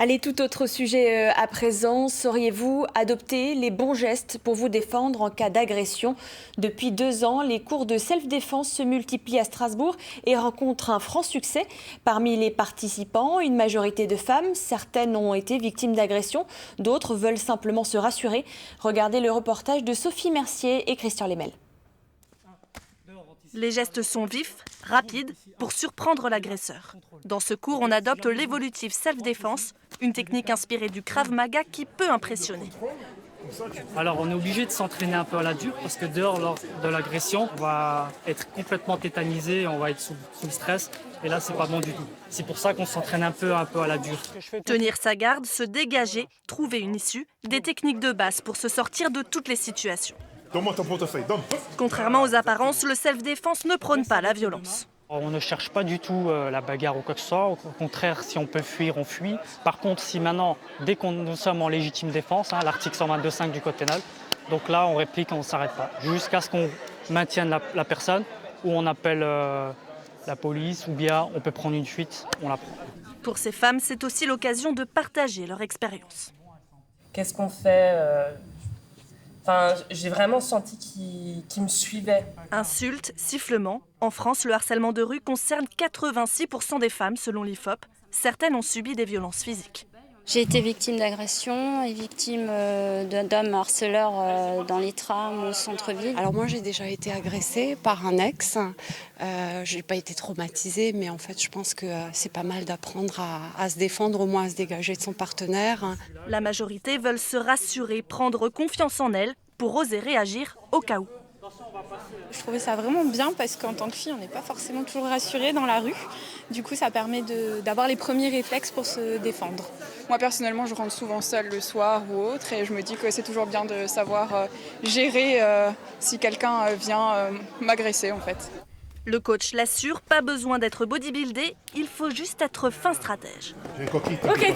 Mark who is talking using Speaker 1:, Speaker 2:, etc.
Speaker 1: Allez, tout autre sujet à présent. Sauriez-vous adopter les bons gestes pour vous défendre en cas d'agression? Depuis 2 ans, les cours de self-défense se multiplient à Strasbourg et rencontrent un franc succès. Parmi les participants, une majorité de femmes. Certaines ont été victimes d'agressions, d'autres veulent simplement se rassurer. Regardez le reportage de Sophie Mercier et Christian Lemel.
Speaker 2: Les gestes sont vifs, rapides, pour surprendre l'agresseur. Dans ce cours, on adopte l'évolutive self-défense, une technique inspirée du Krav Maga qui peut impressionner.
Speaker 3: Alors on est obligé de s'entraîner un peu à la dure parce que dehors, lors de l'agression, on va être complètement tétanisé, on va être sous le stress. Et là, c'est pas bon du tout. C'est pour ça qu'on s'entraîne un peu à la dure.
Speaker 2: Tenir sa garde, se dégager, trouver une issue, des techniques de base pour se sortir de toutes les situations.
Speaker 4: Donne-moi ton portefeuille, donne.
Speaker 2: Contrairement aux apparences, le self-défense ne prône pas la violence.
Speaker 3: On ne cherche pas du tout la bagarre ou quoi que ce soit. Au contraire, si on peut fuir, on fuit. Par contre, si maintenant, dès qu'on nous sommes en légitime défense, l'article 122.5 du Code pénal, donc là, on réplique, on ne s'arrête pas. Jusqu'à ce qu'on maintienne la personne ou on appelle la police ou bien on peut prendre une fuite, on la prend.
Speaker 2: Pour ces femmes, c'est aussi l'occasion de partager leur expérience.
Speaker 5: Qu'est-ce qu'on fait j'ai vraiment senti qu'il me suivait.
Speaker 2: Insultes, sifflements. En France, le harcèlement de rue concerne 86% des femmes selon l'IFOP. Certaines ont subi des violences physiques.
Speaker 6: J'ai été victime d'agression et victime d'hommes harceleurs dans les trams au centre-ville.
Speaker 7: Alors moi j'ai déjà été agressée par un ex. Je n'ai pas été traumatisée, mais en fait je pense que c'est pas mal d'apprendre à se défendre, au moins à se dégager de son partenaire.
Speaker 2: La majorité veulent se rassurer, prendre confiance en elles pour oser réagir au cas où.
Speaker 8: Je trouvais ça vraiment bien parce qu'en tant que fille, on n'est pas forcément toujours rassurée dans la rue. Du coup, ça permet d'avoir les premiers réflexes pour se défendre.
Speaker 9: Moi, personnellement, je rentre souvent seule le soir ou autre et je me dis que c'est toujours bien de savoir gérer si quelqu'un vient m'agresser, en fait.
Speaker 2: Le coach l'assure, pas besoin d'être bodybuildé, il faut juste être fin stratège.
Speaker 4: J'ai une coquille.
Speaker 1: Ok,